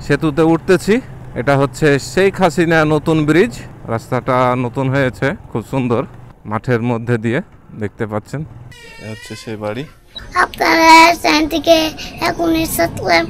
সেতুতে উঠতেছি। এটা হচ্ছে শেখ হাসিনা নতুন ব্রিজ। রাস্তাটা নতুন হয়েছে, খুব সুন্দর, মাঠের মধ্যে দিয়ে দেখতে পাচ্ছেন। হচ্ছে সেই বাড়ি। আপনারা চ্যানেলটিকে এখনই সাবস্ক্রাইব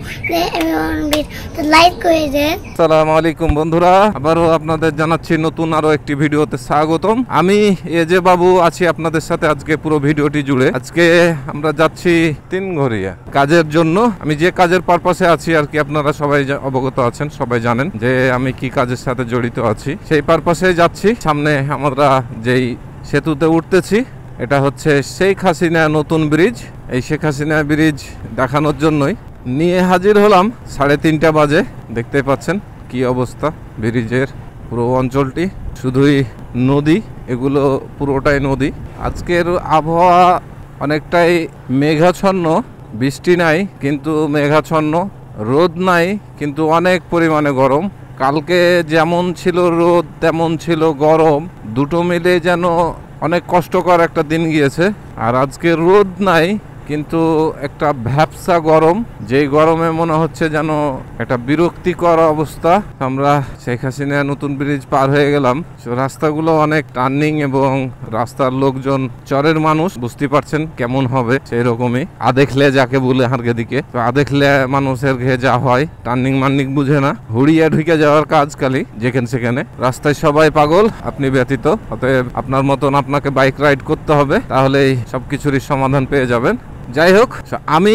লাইক করে দেন। আসসালামু আলাইকুম বন্ধুরা, আবারও আপনাদের জানাচ্ছি নতুন আরো একটি ভিডিওতে স্বাগতম। আমি এজে বাবু আছি আপনাদের সাথে আজকে পুরো ভিডিওটি জুড়ে। আজকে আমরা যাচ্ছি তিনঘরিয়া কাজের জন্য। আমি যে কাজের পারপাসে আছি আর কি আপনারা সবাই অবগত আছেন, সবাই জানেন যে আমি কি কাজের সাথে জড়িত আছি। সেই পারপাসে যাচ্ছি। সামনে আমরা যেই সেতুতে উঠতেছি এটা হচ্ছে শেখ হাসিনা নতুন ব্রিজ। এই শেখ হাসিনা ব্রিজ দেখানোর জন্যই নিয়ে হাজির হলাম। 3:30 বাজে। দেখতে পাচ্ছেন কি অবস্থা ব্রিজের। পুরো অঞ্চলটি শুধুই নদী, এগুলো পুরোটাই নদী। আজকের আবহাওয়া অনেকটাই মেঘাচ্ছন্ন, বৃষ্টি নাই কিন্তু মেঘাচ্ছন্ন, রোদ নাই কিন্তু অনেক পরিমাণে গরম। কালকে যেমন ছিল রোদ তেমন ছিল গরম, দুটো মিলে যেন অনেক কষ্টকর একটা দিন গিয়েছে। আর আজকে রোদ নাই কিন্তু একটা ভ্যাপসা গরম, যেই গরমে মনে হচ্ছে যেন একটা বিরক্তিকর অবস্থা। আমরা শেখ হাসিনা নতুন ব্রিজ পার হয়ে গেলাম। রাস্তাগুলো অনেক টার্নিং এবং রাস্তার লোকজন চরের মানুষ, বুঝতে পারছেন কেমন হবে। সেই রকমই আদেখলে যাকে বলে হারগে দিকে, তো আদেখলে মানুষের ঘে যা হয়, টার্নিং মার্নিং বুঝে না, হুড়িয়ে ঢুকে যাওয়ার কাজ খালি যেখানে সেখানে। রাস্তায় সবাই পাগল, আপনি ব্যতীত। অতএব আপনার মতন আপনাকে বাইক রাইড করতে হবে, তাহলেই সবকিছুরই সমাধান পেয়ে যাবেন। যাই হোক, আমি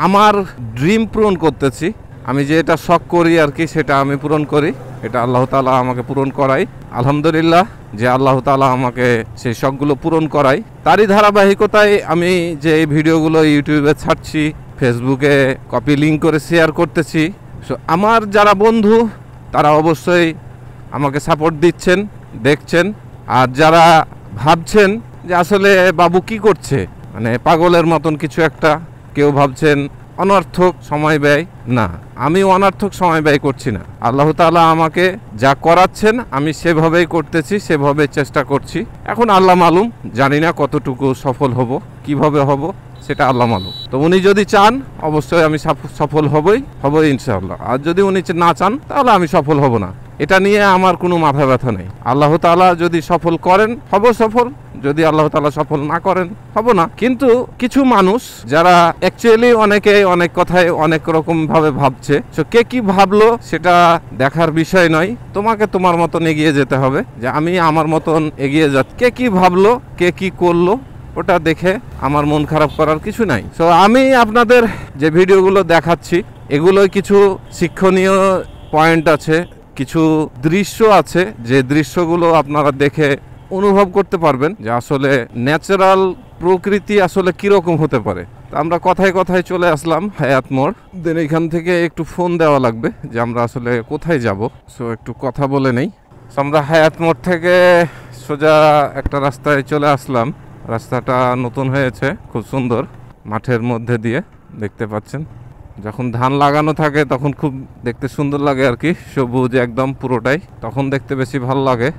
আমার ড্রিম পূরণ করতেছি। আমি যে এটা শখ করি আর কি, সেটা আমি পূরণ করি। এটা আল্লাহ তাআলা আমাকে পূরণ করাই। আলহামদুলিল্লাহ যে আল্লাহ তাআলা আমাকে সেই শখগুলো পূরণ করাই। তারই ধারাবাহিকতায় আমি যে এই ভিডিওগুলো ইউটিউবে ছাড়ছি, ফেসবুকে কপি লিঙ্ক করে শেয়ার করতেছি। আমার যারা বন্ধু তারা অবশ্যই আমাকে সাপোর্ট দিচ্ছেন, দেখছেন। আর যারা ভাবছেন যে আসলে বাবু কি করছে, মানে পাগলের মতন কিছু একটা, কেউ ভাবছেন অনর্থক সময় ব্যয়, না, আমি অনর্থক সময় ব্যয় করছি না। আল্লাহ তাআলা আমাকে যা করাচ্ছেন আমি সেভাবেই করতেছি, সেভাবে চেষ্টা করছি। এখন আল্লাহ মালুম, জানি না কতটুকু সফল হব, কিভাবে হব সেটা আল্লাহ মালুম। তো উনি যদি চান অবশ্যই আমি সফল হবই ইনশাআল্লাহ। আর যদি উনি না চান তাহলে আমি সফল হব না। এটা নিয়ে আমার কোনো মাথা ব্যথা নেই। আল্লাহ তাআলা যদি সফল করেন হব সফল, যদি আল্লাহ তাআলা সফল না করেন হব না। কিন্তু কিছু মানুষ যারা অ্যাকচুয়ালি অনেকে অনেক কথায় অনেক রকম ভাবে ভাবছে, কে কি ভাবলো সেটা দেখার বিষয় নয়। তোমাকে তোমার মতন এগিয়ে যেতে হবে, যে আমি আমার মতন এগিয়ে যাচ্ছি। কে কি ভাবলো, কে কি করলো, ওটা দেখে আমার মন খারাপ করার কিছু নাই। তো আমি আপনাদের যে ভিডিওগুলো দেখাচ্ছি এগুলোই কিছু শিক্ষণীয় পয়েন্ট আছে, কিছু দৃশ্য আছে, যে দৃশ্যগুলো আপনারা দেখে অনুভব করতে পারবেন যে আসলে ন্যাচারাল প্রকৃতি আসলে কিরকম হতে পারে। তো আমরা কথায় কথায় চলে আসলাম হায়াত মোড়। দেন এখান থেকে একটু ফোন দেওয়া লাগবে যে আমরা আসলে কোথায় যাব। সো একটু কথা বলে নেই। আমরা হায়াত মোড় থেকে সোজা একটা রাস্তায় চলে আসলাম। রাস্তাটা নতুন হয়েছে, খুব সুন্দর, মাঠের মধ্যে দিয়ে দেখতে পাচ্ছেন। যখন ধান লাগানো থাকে তখন খুব দেখতে সুন্দর লাগে আর কি, সবুজ একদম পুরোটাই, তখন দেখতে বেশি ভালো লাগে।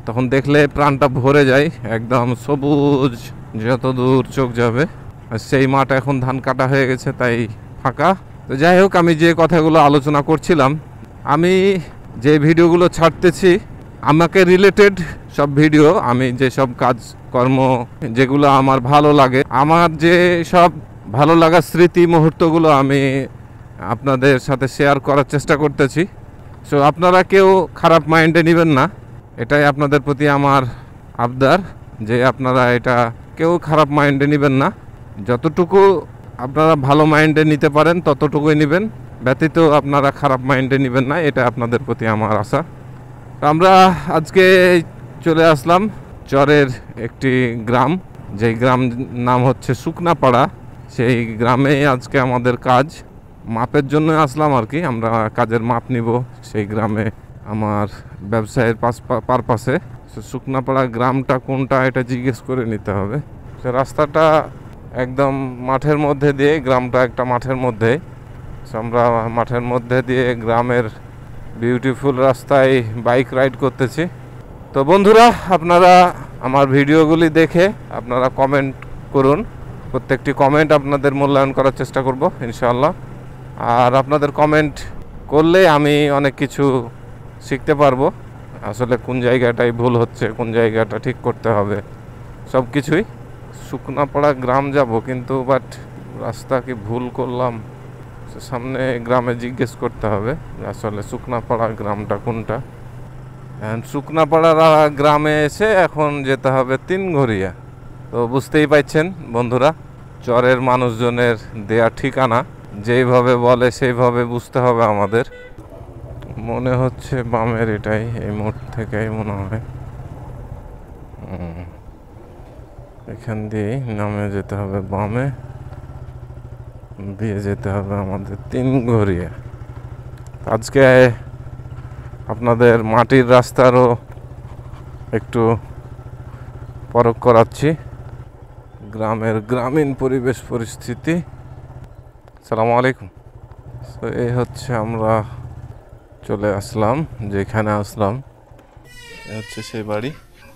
তখন দেখলে প্রাণটা ভরে যায়, একদম সবুজ যত দূর চোখ যাবে। আর সেই মাঠ এখন ধান কাটা হয়ে গেছে তাই ফাঁকা। তো যাই হোক, আমি যে কথাগুলো আলোচনা করছিলাম, আমি যে ভিডিওগুলো ছাড়তেছি আমাকে রিলেটেড সব ভিডিও, আমি যে সব কাজকর্ম যেগুলো আমার ভালো লাগে, আমার যে সব ভালো লাগার স্মৃতি মুহূর্তগুলো আমি আপনাদের সাথে শেয়ার করার চেষ্টা করতেছি। সো আপনারা কেউ খারাপ মাইন্ডে নেবেন না, এটাই আপনাদের প্রতি আমার আবদার, যে আপনারা এটা কেউ খারাপ মাইন্ডে নেবেন না। যতটুকু আপনারা ভালো মাইন্ডে নিতে পারেন ততটুকুই নেবেন, ব্যতীত আপনারা খারাপ মাইন্ডে নেবেন না, এটা আপনাদের প্রতি আমার আশা। আমরা আজকে চলে আসলাম চরের একটি গ্রাম, যেই গ্রাম নাম হচ্ছে শুকনাপাড়া। সেই গ্রামে আজকে আমাদের কাজ, মাপের জন্য আসলাম আর কি। আমরা কাজের মাপ নিব সেই গ্রামে আমার ব্যবসায়ের পারপাসে। শুকনাপাড়া গ্রামটা কোনটা এটা জিজ্ঞেস করে নিতে হবে। সে রাস্তাটা একদম মাঠের মধ্যে দিয়ে, গ্রামটা একটা মাঠের মধ্যে। আমরা মাঠের মধ্যে দিয়ে গ্রামের বিউটিফুল রাস্তায় বাইক রাইড করতেছি। তো বন্ধুরা, আপনারা আমার ভিডিওগুলি দেখে আপনারা কমেন্ট করুন, প্রত্যেকটি কমেন্ট আপনাদের মূল্যায়ন করার চেষ্টা করব ইনশাআল্লাহ। আর আপনাদের কমেন্ট করলে আমি অনেক কিছু শিখতে পারবো, আসলে কোন জায়গাটাই ভুল হচ্ছে, কোন জায়গাটা ঠিক করতে হবে, সব কিছুই। শুকনাপাড়া গ্রাম যাব, কিন্তু বাট রাস্তা কি ভুল করলাম, সামনে গ্রামে জিজ্ঞেস করতে হবে যে আসলে শুকনাপাড়া গ্রামটা কোনটা। শুকনাপাড়া গ্রামে এসে এখন যেতে হবে তিনঘরিয়া। তো বুঝতেই পারছেন বন্ধুরা, চরের মানুষজনের দেয়া ঠিকানা যেইভাবে বলে সেইভাবে বুঝতে হবে আমাদের। মনে হচ্ছে বামের এটাই, এই মোড় থেকেই মনে হয়। এখান দিয়েই নামে যেতে হবে, বামে দিয়ে যেতে হবে আমাদের তিনঘরিয়া। আজকে আপনাদের মাটির রাস্তারও একটু পরখ করাচ্ছি, গ্রামের গ্রামীণ পরিবেশ পরিস্থিতি। আসসালামু আলাইকুম। তো এই হচ্ছে আমরা চলে আসলাম, যেখানে আসলাম এই হচ্ছে সেই বাড়ি।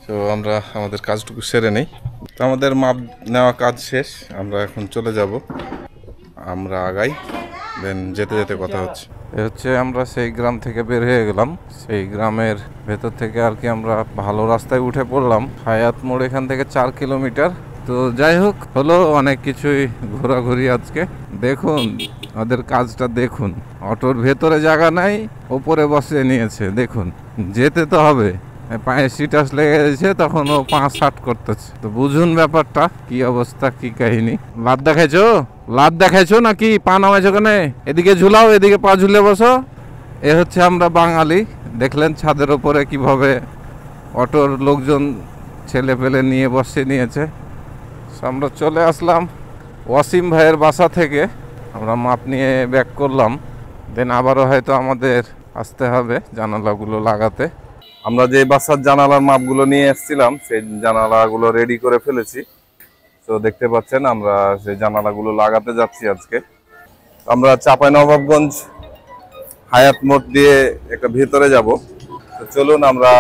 তো আমরা আমাদের কাজটুকু সেরে নেই। তো আমাদের মাপ নেওয়া কাজ শেষ, আমরা এখন চলে যাব, আমরা আগাই, দেন যেতে যেতে কথা হচ্ছে। এ হচ্ছে আমরা সেই গ্রাম থেকে বের হয়ে গেলাম, সেই গ্রামের ভেতর থেকে আর কি আমরা ভালো রাস্তায় উঠে পড়লাম। হায়াত মোড় এখান থেকে 4 কিলোমিটার। তো যাই হোক, হলো অনেক কিছুই ঘোরাঘুরি আজকে। দেখুন ওদের কাজটা দেখুন, অটোর ভেতরে জায়গা নাই, ওপরে বসে নিয়েছে। দেখুন, যেতে তো হবে, পায়ে সিটাস লেগে গেছে, তখন ও 5-8 করতেছে। তো বুঝুন ব্যাপারটা কি অবস্থা, কি কাহিনী। লাদ দেখাইছো, লাদ দেখাইছো নাকি পা নামাইছো কেন? এদিকে ঝুলাও, এদিকে পা ঝুলে বসো। এ হচ্ছে আমরা বাঙালি। দেখলেন ছাদের ওপরে কিভাবে অটোর লোকজন ছেলে পেলে নিয়ে বসে নিয়েছে। আমরা চলে আসলাম ওয়াসিম ভাইয়ের বাসা থেকে, আমরা মাপ নিয়ে ব্যাক করলাম। দেন আবারও হয়তো আমাদের আসতে হবে জানালাগুলো লাগাতে। আমরা যে বাসার জানালার মাপগুলো নিয়ে এসেছিলাম, সেই জানালাগুলো রেডি করে ফেলেছি। তো দেখতে পাচ্ছেন আমরা সেই জানালাগুলো লাগাতে যাচ্ছি আজকে। আমরা চাঁপাইনবাবগঞ্জ হায়াত মোড় দিয়ে একটা ভিতরে যাব। তো চলুন আমরা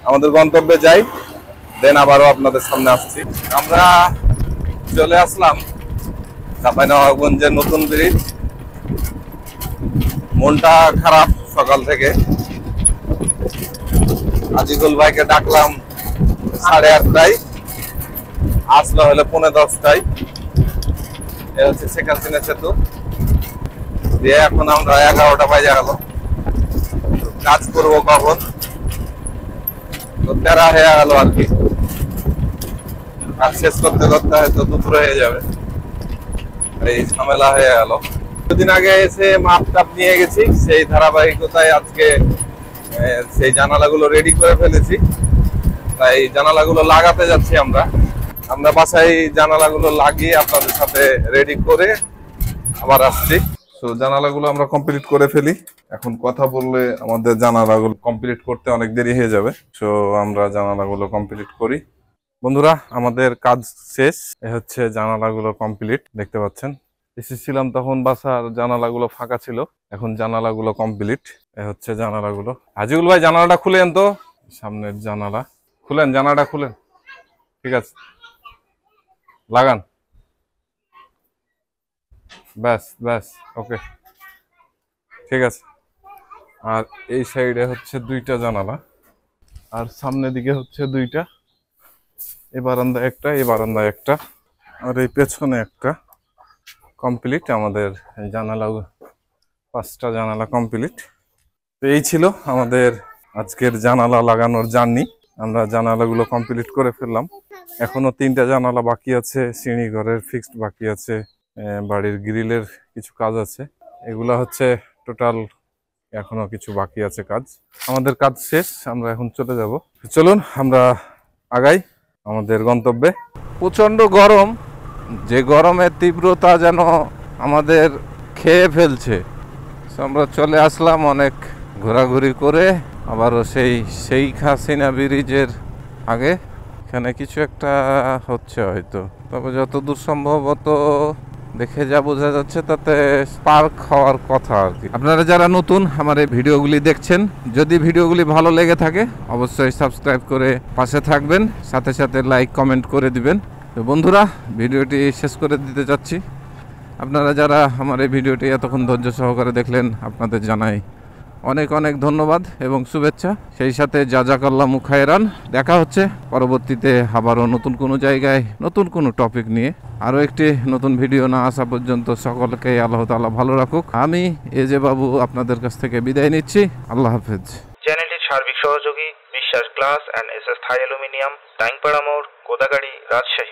আমাদের গন্তব্যে যাই, দেন আবারও আপনাদের সামনে আসছি। আমরা চলে আসলাম চাঁপাইনবাবগঞ্জের নতুন ব্রিজ। মনটা খারাপ সকাল থেকে। আজিকুল ভাইকে ডাকলাম 8:30টায়, আসলো হলো 9:45টায়। এ হচ্ছে শেখ হাসিনা সেতু দিয়ে এখন আমরা 11টা বাজে গেল। কাজ করবো কখন, তো তেরা হয়ে গেল আর কি। কাজ শেষ করতে করতে হয়তো দুপুর হয়ে যাবে, এই ঝামেলা হয়ে গেল। দুদিন আগে এসে মাপ টাপ নিয়ে গেছি, সেই ধারাবাহিকতায় আজকে সেই জানালাগুলো রেডি করে ফেলেছি। তাই জানালাগুলো লাগাতে যাচ্ছি আমরা। আমরা বাসায় জানালাগুলো লাগিয়ে আপনাদের সাথে রেডি করে আবার আসছি। তো জানালাগুলো আমরা কমপ্লিট করে ফেলি। এখন কথা বললে আমাদের জানালাগুলো কমপ্লিট করতে অনেক দেরি হয়ে যাবে। তো আমরা জানালাগুলো কমপ্লিট করি। বন্ধুরা, আমাদের কাজ শেষ। এ হচ্ছে জানালাগুলো কমপ্লিট, দেখতে পাচ্ছেন। এসেছিলাম তখন বাসার জানালাগুলো ফাঁকা ছিল, এখন জানালাগুলো কমপ্লিট। এ হচ্ছে জানালাগুলো। আজিকুল ভাই জানালাটা খুলেন তো, সামনের জানালা খুলেন, জানালাটা খুলেন। ঠিক আছে, লাগান। ব্যাস ব্যাস, ওকে, ঠিক আছে। আর এই সাইডে হচ্ছে 2টা জানালা, আর সামনের দিকে হচ্ছে 2টা। এই বারান্দায় একটা, এই বারান্দায় একটা, আর এই পেছনে একটা। কমপ্লিট আমাদের জানালা, 5টা জানালা কমপ্লিট। তো এই ছিল আমাদের আজকের জানালা লাগানোর জার্নি। আমরা জানালাগুলো কমপ্লিট করে ফেললাম। এখনো 3টা জানালা বাকি আছে, সিঁড়ি ঘরের ফিক্সড বাকি আছে, বাড়ির গ্রিলের কিছু কাজ আছে। এগুলা হচ্ছে টোটাল, এখনো কিছু বাকি আছে কাজ। আমাদের কাজ শেষ, আমরা এখন চলে যাব। চলুন আমরা আগাই আমাদের গন্তব্যে। প্রচণ্ড গরম, যে গরমের তীব্রতা যেন আমাদের খেয়ে ফেলছে। আমরা চলে আসলাম অনেক ঘোরাঘুরি করে, আবারও সেই শেখ হাসিনা ব্রিজের আগে। এখানে কিছু একটা হচ্ছে হয়তো, তবে যতদূর সম্ভবত দেখে যা বোঝা যাচ্ছে তাতে পার্ক হওয়ার কথা আর কি। আপনারা যারা নতুন আমার এই ভিডিওগুলি দেখছেন, যদি ভিডিওগুলি ভালো লেগে থাকে অবশ্যই সাবস্ক্রাইব করে পাশে থাকবেন, সাথে সাথে লাইক কমেন্ট করে দিবেন। তো বন্ধুরা, ভিডিওটি শেষ করে দিতে যাচ্ছি। আপনারা যারা আমার এই ভিডিওটি এতক্ষণ ধৈর্য সহকারে দেখলেন, আপনাদের জানাই অনেক অনেক ধন্যবাদ এবং শুভেচ্ছা। সেই সাথে জাজাকাল্লাহ মুখায়রান। দেখা হচ্ছে পরবর্তীতে আবারও নতুন কোনো জায়গায় নতুন কোনো টপিক নিয়ে। আরও একটি নতুন ভিডিও না আসা পর্যন্ত সকলকে আল্লাহ তাআলা ভালো রাখুক। আমি এজে বাবু আপনাদের কাছ থেকে বিদায় নিচ্ছি। আল্লাহ হাফেজ। চ্যানেলটির সার্বিক সহযোগী Biswas glass and SS Thai aluminium, Taingpara মোড়, গোদাগাড়ি, রাজশাহী।